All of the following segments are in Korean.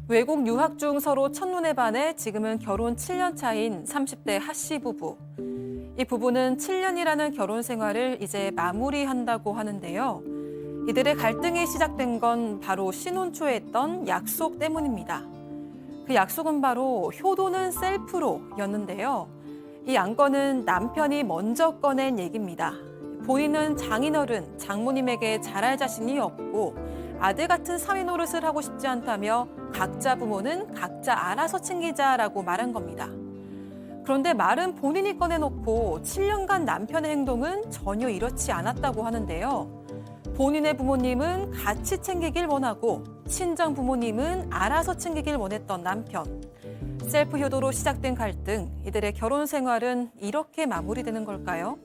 외국 유학 중 서로 첫눈에 반해 지금은 결혼 7년 차인 30대 하씨 부부. 이 부부는 7년이라는 결혼 생활을 이제 마무리한다고 하는데요. 이들의 갈등이 시작된 건 바로 신혼 초에 했던 약속 때문입니다. 그 약속은 바로 효도는 셀프로였는데요. 이 안건은 남편이 먼저 꺼낸 얘기입니다. 본인은 장인어른, 장모님에게 잘할 자신이 없고 아들 같은 사위 노릇을 하고 싶지 않다며 각자 부모는 각자 알아서 챙기자라고 말한 겁니다. 그런데 말은 본인이 꺼내놓고 7년간 남편의 행동은 전혀 이렇지 않았다고 하는데요. 본인의 부모님은 같이 챙기길 원하고 친정 부모님은 알아서 챙기길 원했던 남편. 셀프 효도로 시작된 갈등, 이들의 결혼 생활은 이렇게 마무리되는 걸까요?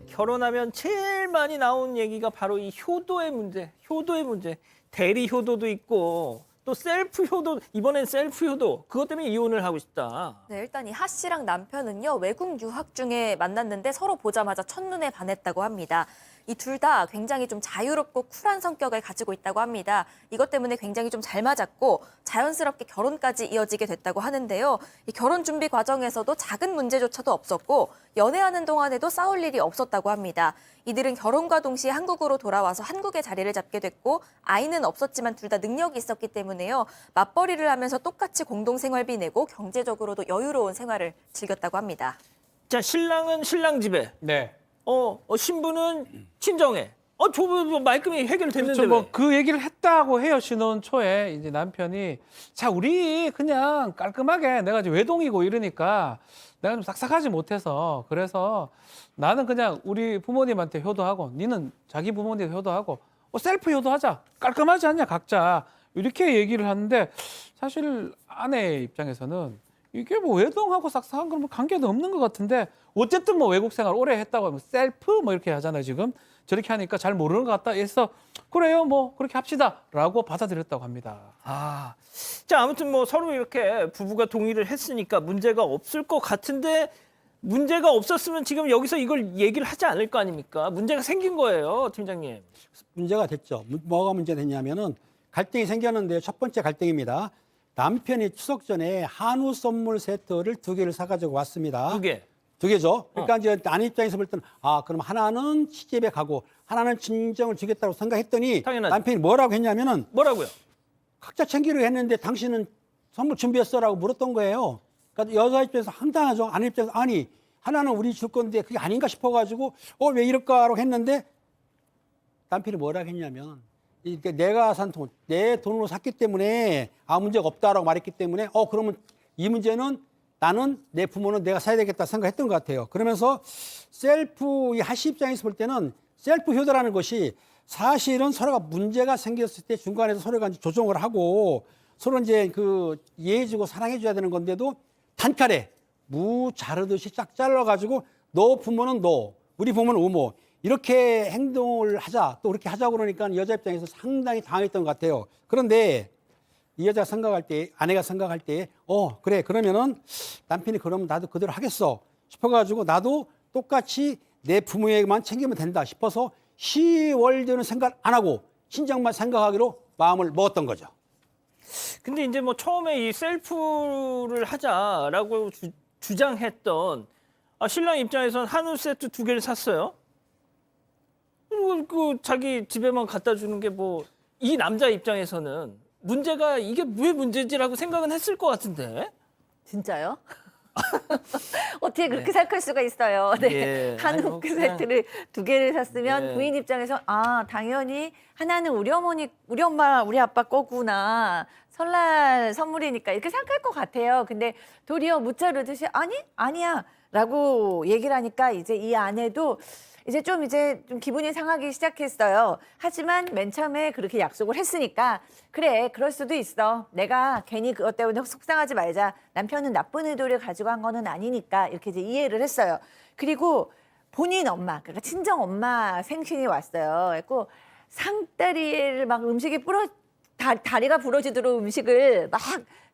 결혼하면 제일 많이 나오는 얘기가 바로 이 효도의 문제, 효도의 문제. 대리 효도도 있고 또 셀프 효도, 이번엔 셀프 효도. 그것 때문에 이혼을 하고 싶다. 네, 일단 이 하 씨랑 남편은요, 외국 유학 중에 만났는데 서로 보자마자 첫눈에 반했다고 합니다. 이 둘 다 굉장히 좀 자유롭고 쿨한 성격을 가지고 있다고 합니다. 이것 때문에 굉장히 좀 잘 맞았고 자연스럽게 결혼까지 이어지게 됐다고 하는데요. 이 결혼 준비 과정에서도 작은 문제조차도 없었고 연애하는 동안에도 싸울 일이 없었다고 합니다. 이들은 결혼과 동시에 한국으로 돌아와서 한국의 자리를 잡게 됐고 아이는 없었지만 둘 다 능력이 있었기 때문에요. 맞벌이를 하면서 똑같이 공동생활비 내고 경제적으로도 여유로운 생활을 즐겼다고 합니다. 자, 신랑은 신랑 집에, 네. 신부는 친정에. 저 말끔히 해결됐는데 그렇죠. 왜? 뭐 그 얘기를 했다고 해요. 신혼 초에 이제 남편이 자 우리 그냥 깔끔하게 내가 이제 외동이고 이러니까 내가 좀 싹싹하지 못해서 그래서 나는 그냥 우리 부모님한테 효도하고 니는 자기 부모님한테 효도하고 셀프 효도하자. 깔끔하지 않냐 각자 이렇게 얘기를 하는데 사실 아내 입장에서는 이게 뭐 외동하고 싹싹한 건 뭐 관계도 없는 것 같은데 어쨌든 뭐 외국 생활 오래 했다고 하면 셀프 뭐 이렇게 하잖아요 지금 저렇게 하니까 잘 모르는 것 같다 해서 그래요 뭐 그렇게 합시다라고 받아들였다고 합니다. 자, 아무튼 뭐 서로 이렇게 부부가 동의를 했으니까 문제가 없을 것 같은데 문제가 없었으면 지금 여기서 이걸 얘기를 하지 않을 거 아닙니까? 문제가 생긴 거예요, 팀장님. 문제가 됐죠. 뭐가 문제가 됐냐면은 갈등이 생겼는데 첫 번째 갈등입니다. 남편이 추석 전에 한우 선물 세트를 2개를 사가지고 왔습니다. 2개. 2개죠. 그러니까 이제 아내 입장에서 볼 때는 그럼 하나는 시집에 가고 하나는 친정을 주겠다고 생각했더니 당연하죠. 남편이 뭐라고 했냐면은 뭐라고요? 각자 챙기려 했는데 당신은 선물 준비했어라고 물었던 거예요. 그러니까 여자 입장에서 황당하죠. 아내 입장에서 아니 하나는 우리 줄 건데 그게 아닌가 싶어가지고 왜 이럴까라고 했는데 남편이 뭐라고 했냐면 이게 내가 산 돈, 내 돈으로 샀기 때문에 문제가 없다라고 말했기 때문에 그러면 이 문제는 나는 내 부모는 내가 사야 되겠다 생각했던 것 같아요. 그러면서 셀프 이 하시 입장에서 볼 때는 셀프 효도라는 것이 사실은 서로가 문제가 생겼을 때 중간에서 서로가 이제 조정을 하고 서로 이제 그 이해해주고 사랑해줘야 되는 건데도 단칼에 무 자르듯이 쫙 잘라가지고 너 부모는 너, 우리 부모는 우모 이렇게 행동을 하자 또 그렇게 하자고 그러니까 여자 입장에서 상당히 당했던 것 같아요. 그런데 이 여자가 생각할 때, 아내가 생각할 때, 그래, 그러면은 남편이 그러면 나도 그대로 하겠어 싶어가지고 나도 똑같이 내 부모에게만 챙기면 된다 싶어서 시월드는 생각 안 하고 친정만 생각하기로 마음을 먹었던 거죠. 근데 이제 뭐 처음에 이 셀프를 하자라고 주장했던 신랑 입장에서는 한우 세트 2개를 샀어요. 그리고 그 자기 집에만 갖다 주는 게 뭐 이 남자 입장에서는 문제가 이게 왜 문제지라고 생각은 했을 것 같은데. 진짜요? 어떻게 그렇게 생각할 수가 있어요. 네. 예. 한우 세트를 2개를 샀으면 예. 부인 입장에서 당연히 하나는 우리 어머니, 우리 엄마, 우리 아빠 거구나. 설날 선물이니까 이렇게 생각할 것 같아요. 근데 도리어 무자르듯이 아니야 라고 얘기를 하니까 이제 이 아내도 이제 좀 기분이 상하기 시작했어요. 하지만 맨 처음에 그렇게 약속을 했으니까 그래, 그럴 수도 있어. 내가 괜히 그것 때문에 속상하지 말자. 남편은 나쁜 의도를 가지고 한 거는 아니니까 이렇게 이제 이해를 했어요. 그리고 본인 엄마, 그러니까 친정 엄마 생신이 왔어요. 그래서 상다리를 막 음식이 다리가 부러지도록 음식을 막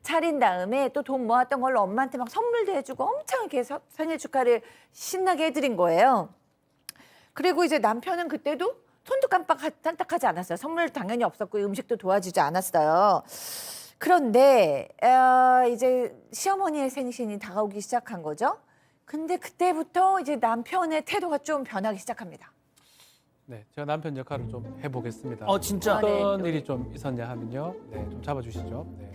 차린 다음에 또 돈 모았던 걸로 엄마한테 막 선물도 해주고 엄청 이렇게 생일 축하를 신나게 해드린 거예요. 그리고 이제 남편은 그때도 손도 깜빡하지 않았어요. 선물 당연히 없었고 음식도 도와주지 않았어요. 그런데 이제 시어머니의 생신이 다가오기 시작한 거죠. 근데 그때부터 이제 남편의 태도가 좀 변하기 시작합니다. 네, 제가 남편 역할을 좀 해보겠습니다. 진짜. 어떤 네. 일이 좀 있었냐 하면요. 네, 좀 잡아주시죠. 네.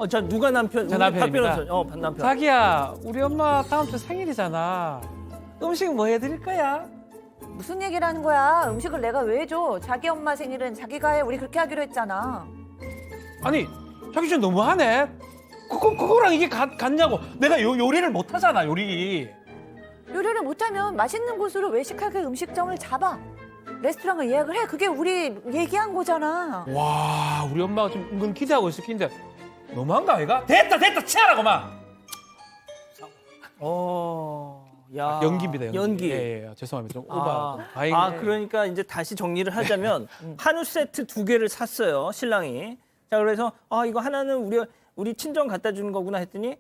자, 누가 남편? 제 우리 박 남편입니다. 변호사. 남편. 자기야, 우리 엄마 다음 주 생일이잖아. 음식 뭐 해드릴 거야? 무슨 얘기를 하는 거야? 음식을 내가 왜 줘? 자기 엄마 생일은 자기가 해. 우리 그렇게 하기로 했잖아. 아니, 자기 좀 너무하네. 그거랑 이게 같냐고. 내가 요리를 못하잖아, 요리. 요리를 못하면 맛있는 곳으로 외식하게 음식점을 잡아. 레스토랑을 예약을 해. 그게 우리 얘기한 거잖아. 와, 우리 엄마가 지금 은근 기대하고 있을 낀데 너무한 거 아이가? 됐다, 치아라고 막. 야. 연기입니다, 연기. 연기. 예, 죄송합니다. 좀 오바. 그러니까 이제 다시 정리를 하자면 한우 세트 2개를 샀어요, 신랑이. 자, 그래서 이거 하나는 우리 친정 갖다 주는 거구나 했더니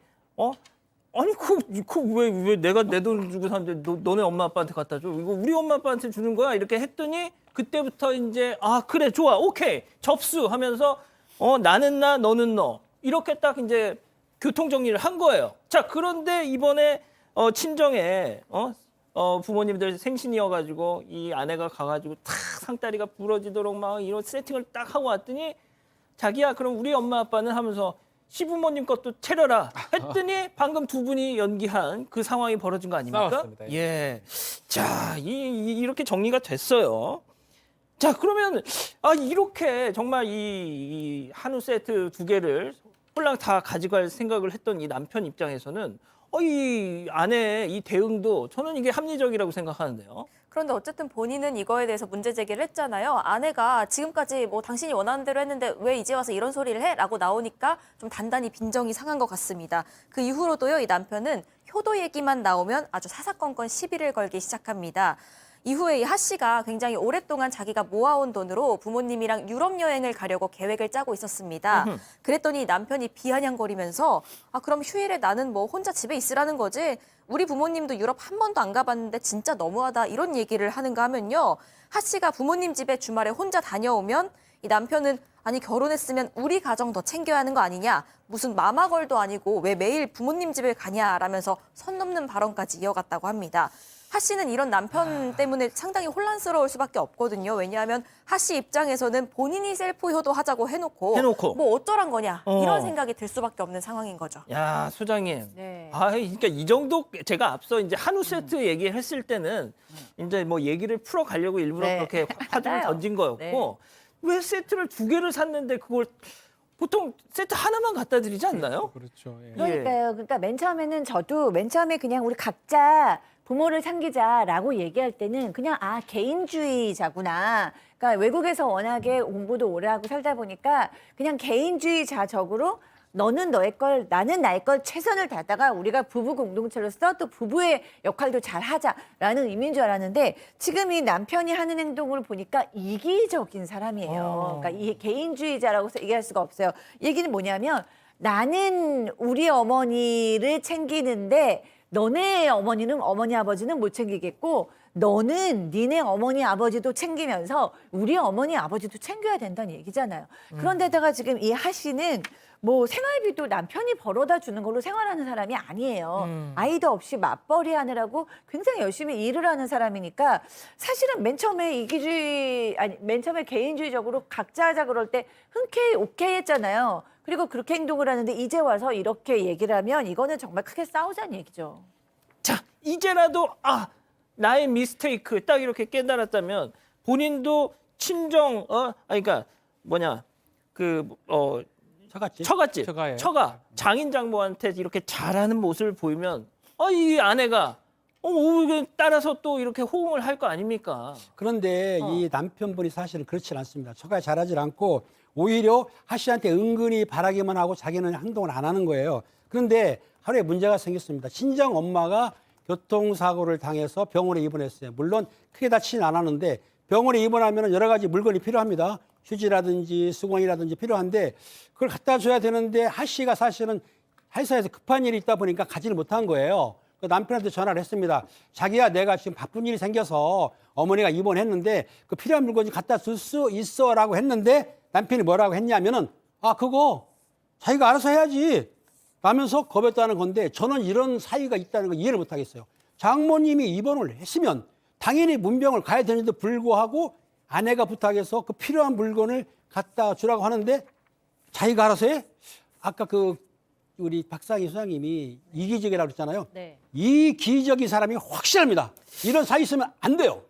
아니 왜 내가 내 돈 주고 샀는데 너네 엄마 아빠한테 갖다 줘? 이거 우리 엄마 아빠한테 주는 거야? 이렇게 했더니 그때부터 이제 그래 좋아 오케이 접수하면서 나는 나 너는 너 이렇게 딱 이제 교통 정리를 한 거예요. 자, 그런데 이번에 친정에 부모님들 생신이어가지고 이 아내가 가가지고 탁 상다리가 부러지도록 막 이런 세팅을 딱 하고 왔더니 자기야 그럼 우리 엄마 아빠는 하면서 시부모님 것도 차려라 했더니 방금 두 분이 연기한 그 상황이 벌어진 거 아닙니까? 싸웠습니다. 예. 자, 이렇게 정리가 됐어요. 자, 그러면 이렇게 정말 이 한우 세트 2개를 홀랑 다 가져갈 생각을 했던 이 남편 입장에서는 이 아내의 이 대응도 저는 이게 합리적이라고 생각하는데요. 그런데 어쨌든 본인은 이거에 대해서 문제 제기를 했잖아요. 아내가 지금까지 뭐 당신이 원하는 대로 했는데 왜 이제 와서 이런 소리를 해? 라고 나오니까 좀 단단히 빈정이 상한 것 같습니다. 그 이후로도요, 이 남편은 효도 얘기만 나오면 아주 사사건건 시비를 걸기 시작합니다. 이후에 이 하 씨가 굉장히 오랫동안 자기가 모아온 돈으로 부모님이랑 유럽 여행을 가려고 계획을 짜고 있었습니다. 그랬더니 남편이 비아냥거리면서 그럼 휴일에 나는 뭐 혼자 집에 있으라는 거지? 우리 부모님도 유럽 한 번도 안 가봤는데 진짜 너무하다 이런 얘기를 하는가 하면요. 하 씨가 부모님 집에 주말에 혼자 다녀오면 이 남편은 아니 결혼했으면 우리 가정 더 챙겨야 하는 거 아니냐? 무슨 마마걸도 아니고 왜 매일 부모님 집에 가냐라면서 선 넘는 발언까지 이어갔다고 합니다. 하 씨는 이런 남편 때문에 상당히 혼란스러울 수밖에 없거든요. 왜냐하면 하 씨 입장에서는 본인이 셀프 효도하자고 해놓고 뭐 어쩌란 거냐 이런 생각이 들 수밖에 없는 상황인 거죠. 야, 소장님. 네. 그러니까 이 정도 제가 앞서 이제 한우 세트 얘기했을 때는 이제 뭐 얘기를 풀어 가려고 일부러 네. 그렇게 화두를 맞아요. 던진 거였고 네. 왜 세트를 2개를 샀는데 그걸 보통 세트 하나만 갖다 드리지 않나요? 그렇죠. 예. 그러니까요. 그러니까 맨 처음에는 저도 맨 처음에 그냥 우리 각자 부모를 챙기자라고 얘기할 때는 그냥 개인주의자구나. 그러니까 외국에서 워낙에 공부도 오래 하고 살다 보니까 그냥 개인주의자적으로 너는 너의 걸, 나는 나의 걸 최선을 다하다가 우리가 부부 공동체로서 또 부부의 역할도 잘 하자라는 의미인 줄 알았는데 지금 이 남편이 하는 행동을 보니까 이기적인 사람이에요. 그러니까 이 개인주의자라고 얘기할 수가 없어요. 얘기는 뭐냐면 나는 우리 어머니를 챙기는데 너네 어머니는 어머니 아버지는 못 챙기겠고 너는 니네 어머니 아버지도 챙기면서 우리 어머니 아버지도 챙겨야 된다는 얘기잖아요. 그런데다가 지금 이 하 씨는 뭐 생활비도 남편이 벌어다 주는 걸로 생활하는 사람이 아니에요. 아이도 없이 맞벌이 하느라고 굉장히 열심히 일을 하는 사람이니까 사실은 맨 처음에 맨 처음에 개인주의적으로 각자 하자 그럴 때 흔쾌히 오케이 했잖아요. 그리고 그렇게 행동을 하는데 이제 와서 이렇게 얘기를 하면 이거는 정말 크게 싸우자는 얘기죠. 자, 이제라도 나의 미스테이크 딱 이렇게 깨달았다면 본인도 친정 그러니까 처갓집. 처갓집 처가예요. 처가 장인 장모한테 이렇게 잘하는 모습을 보이면 이 아내가 따라서 또 이렇게 호응을 할 거 아닙니까? 그런데 이 남편분이 사실은 그렇지 않습니다. 처가 잘하지 않고 오히려 하 씨한테 은근히 바라기만 하고 자기는 행동을 안 하는 거예요. 그런데 하루에 문제가 생겼습니다. 친정 엄마가 교통사고를 당해서 병원에 입원했어요. 물론 크게 다치진 않았는데 병원에 입원하면 여러 가지 물건이 필요합니다. 휴지라든지 수건이라든지 필요한데 그걸 갖다 줘야 되는데 하 씨가 사실은 회사에서 급한 일이 있다 보니까 가지를 못한 거예요. 그 남편한테 전화를 했습니다. 자기야, 내가 지금 바쁜 일이 생겨서 어머니가 입원했는데 그 필요한 물건 좀 갖다 줄 수 있어라고 했는데 남편이 뭐라고 했냐면은 그거 자기가 알아서 해야지 라면서 겁했다는 건데 저는 이런 사이가 있다는 걸 이해를 못 하겠어요. 장모님이 입원을 했으면 당연히 문병을 가야 되는데 불구하고 아내가 부탁해서 그 필요한 물건을 갖다 주라고 하는데 자기가 알아서 해? 아까 그 우리 박상희 소장님이 이기적이라고 그랬잖아요. 네. 이 기적인 사람이 확실합니다. 이런 사이 있으면 안 돼요.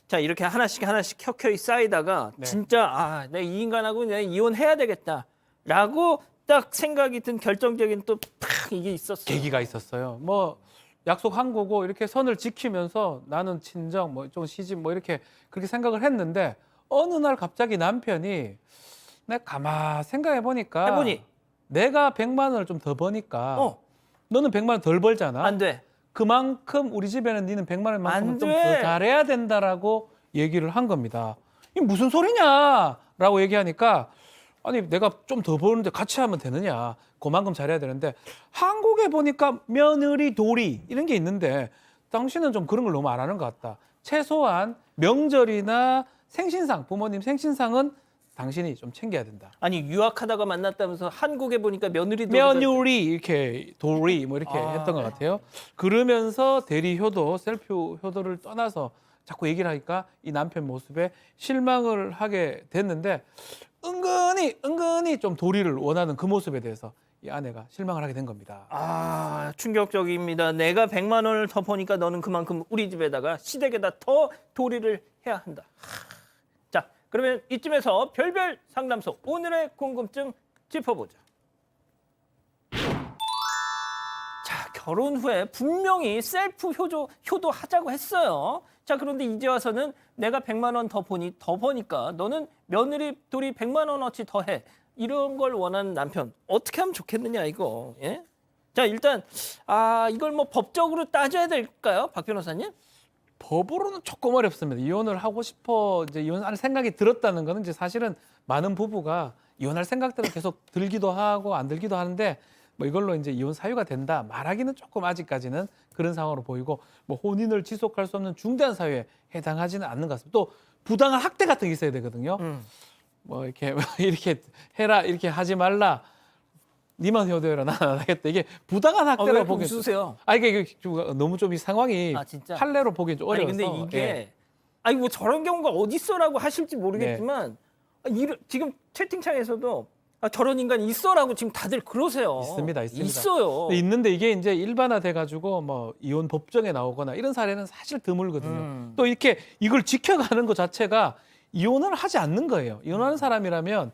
자, 이렇게 하나씩 켜켜이 쌓이다가 네. 진짜 내가 이 인간하고 내가 이혼해야 되겠다라고 딱 생각이 든 결정적인 또 팍 이게 있었어요. 계기가 있었어요. 뭐 약속한 거고 이렇게 선을 지키면서 나는 친정 뭐 좀 시집 뭐 이렇게 그렇게 생각을 했는데 어느 날 갑자기 남편이 내가 가만 생각해 보니까 해보니 내가 100만 원을 좀 더 버니까 어, 너는 100만 원 덜 벌잖아. 안 돼. 그만큼 우리 집에는 니는 100만 안 원만큼 좀 더 돼. 잘해야 된다라고 얘기를 한 겁니다. 이게 무슨 소리냐라고 얘기하니까 아니 내가 좀 더 버는데 같이 하면 되느냐. 그만큼 잘해야 되는데 한국에 보니까 며느리 도리 이런 게 있는데 당신은 좀 그런 걸 너무 안 하는 것 같다. 최소한 명절이나 생신상 부모님 생신상은 당신이 좀 챙겨야 된다. 아니 유학하다가 만났다면서 한국에 보니까 며느리 며느리 이렇게 도리 뭐 이렇게 했던 것 같아요. 그러면서 대리 효도, 셀프 효도를 떠나서 자꾸 얘기를 하니까 이 남편 모습에 실망을 하게 됐는데 은근히 좀 도리를 원하는 그 모습에 대해서 이 아내가 실망을 하게 된 겁니다. 충격적입니다. 내가 100만 원을 더 버니까 너는 그만큼 우리 집에다가 시댁에다 더 도리를 해야 한다. 자, 그러면 이쯤에서 별별 상담소 오늘의 궁금증 짚어보자. 자, 결혼 후에 분명히 셀프 효도하자고 했어요. 자, 그런데 이제 와서는 내가 100만 원 더 버니까 너는 며느리 도리 100만 원어치 더 해. 이런 걸 원하는 남편 어떻게 하면 좋겠느냐 이거. 예? 자, 일단 이걸 뭐 법적으로 따져야 될까요, 박 변호사님? 법으로는 조금 어렵습니다. 이혼을 하고 싶어 이제 이혼할 생각이 들었다는 거는 이제 사실은 많은 부부가 이혼할 생각들은 계속 들기도 하고 안 들기도 하는데 뭐 이걸로 이제 이혼 사유가 된다 말하기는 조금 아직까지는 그런 상황으로 보이고 뭐 혼인을 지속할 수 없는 중대한 사유에 해당하지는 않는 것 같습니다. 또 부당한 학대 같은 게 있어야 되거든요. 뭐 이렇게 해라 이렇게 하지 말라. 니만 효도해라 나는 안 하겠다. 이게 부당한 왜 학대라고 보기 웃으세요? 이게 너무 좀 이 상황이 진짜? 판례로 보기 좀 아니 어려워서. 근데 이게 예. 뭐 저런 경우가 어디 있어라고 하실지 모르겠지만 지금 채팅창에서도 저런 인간 있어라고 지금 다들 그러세요. 있습니다. 있어요. 근데 있는데 이게 이제 일반화돼 가지고 뭐 이혼 법정에 나오거나 이런 사례는 사실 드물거든요. 또 이렇게 이걸 지켜가는 것 자체가 이혼을 하지 않는 거예요. 이혼하는 사람이라면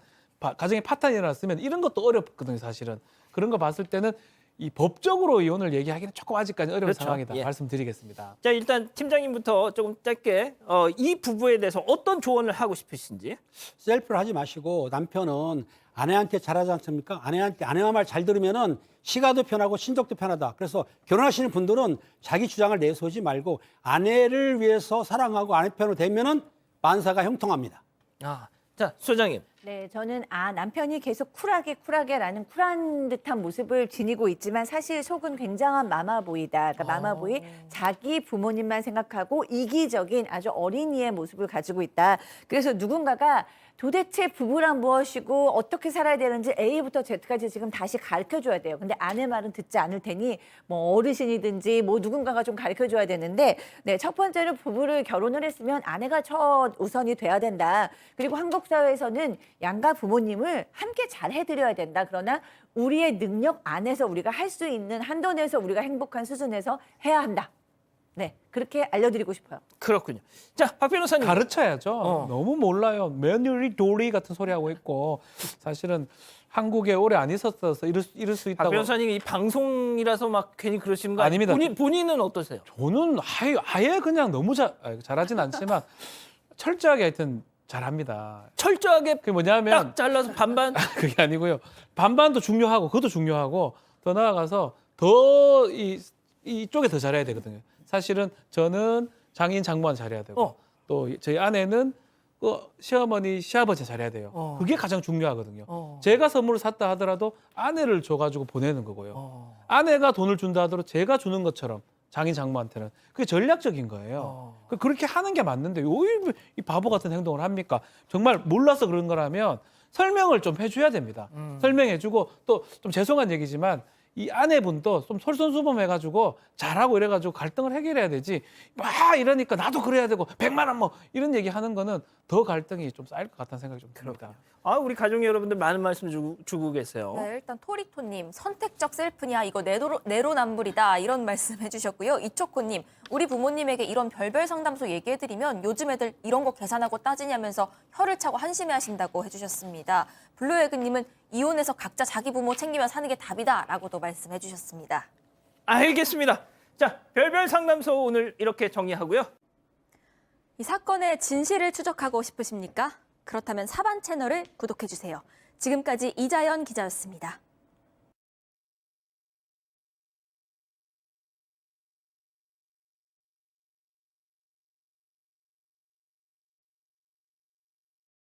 가정에 파탄이 일어났으면 이런 것도 어렵거든요, 사실은. 그런 거 봤을 때는 이 법적으로 이혼을 얘기하기는 조금 아직까지 어려운 그렇죠. 상황이다 예. 말씀드리겠습니다. 자, 일단 팀장님부터 조금 짧게 이 부부에 대해서 어떤 조언을 하고 싶으신지. 셀프를 하지 마시고 남편은 아내한테 잘하지 않습니까? 아내와 말 잘 들으면은 시가도 편하고 신적도 편하다. 그래서 결혼하시는 분들은 자기 주장을 내세우지 말고 아내를 위해서 사랑하고 아내 편으로 되면은 만사가 형통합니다. 자, 소장님. 네, 저는 남편이 계속 쿨하게라는 쿨한 듯한 모습을 지니고 있지만 사실 속은 굉장한 마마보이다. 그러니까 마마보이 자기 부모님만 생각하고 이기적인 아주 어린이의 모습을 가지고 있다. 그래서 누군가가 도대체 부부란 무엇이고 어떻게 살아야 되는지 A부터 Z까지 지금 다시 가르쳐줘야 돼요. 근데 아내 말은 듣지 않을 테니 뭐 어르신이든지 뭐 누군가가 좀 가르쳐줘야 되는데 네, 첫 번째로 부부를 결혼을 했으면 아내가 첫 우선이 돼야 된다. 그리고 한국 사회에서는 양가 부모님을 함께 잘 해드려야 된다. 그러나 우리의 능력 안에서 우리가 할 수 있는 한도 내에서 우리가 행복한 수준에서 해야 한다. 네, 그렇게 알려드리고 싶어요. 그렇군요. 자, 박 변호사님. 가르쳐야죠. 너무 몰라요. 며느리 도리 같은 소리 하고 있고 사실은 한국에 오래 안 있었어서 이럴 수 박 있다고. 변호사님 이 방송이라서 막 괜히 그러시는 거 아닙니다. 본인은 어떠세요? 저는 아예 그냥 너무 잘하진 않지만 철저하게 하여튼 잘합니다. 철저하게 그게 뭐냐면 딱 잘라서 반반. 그게 아니고요. 반반도 중요하고 그것도 중요하고 더 나아가서 더 이쪽에 더 잘해야 되거든요. 사실은 저는 장인 장모한 잘해야 되고 또 저희 아내는 시어머니 시아버지 잘해야 돼요. 그게 가장 중요하거든요. 제가 선물을 샀다 하더라도 아내를 줘가지고 보내는 거고요. 아내가 돈을 준다 하더라도 제가 주는 것처럼 장인 장모한테는 그게 전략적인 거예요. 그렇게 하는 게 맞는데 왜 이 바보 같은 행동을 합니까? 정말 몰라서 그런 거라면 설명을 좀 해줘야 됩니다. 설명해주고 또 좀 죄송한 얘기지만 이 아내분도 좀 솔선수범해가지고 잘하고 이래가지고 갈등을 해결해야 되지. 막 이러니까 나도 그래야 되고 100만 원 뭐 이런 얘기 하는 거는 더 갈등이 좀 쌓일 것 같다는 생각이 좀 듭니다. 아, 우리 가족 여러분들 많은 말씀 주고 계세요. 네, 일단 토리토님 선택적 셀프냐 이거 내로남불이다 이런 말씀 해주셨고요. 이초코님 우리 부모님에게 이런 별별 상담소 얘기해드리면 요즘 애들 이런 거 계산하고 따지냐면서 혀를 차고 한심해하신다고 해주셨습니다. 블루에그님은 이혼해서 각자 자기 부모 챙기며 사는 게 답이다라고도 말씀해주셨습니다. 알겠습니다. 자, 별별 상담소 오늘 이렇게 정리하고요. 이 사건의 진실을 추적하고 싶으십니까? 그렇다면 사반 채널을 구독해주세요. 지금까지 이자연 기자였습니다.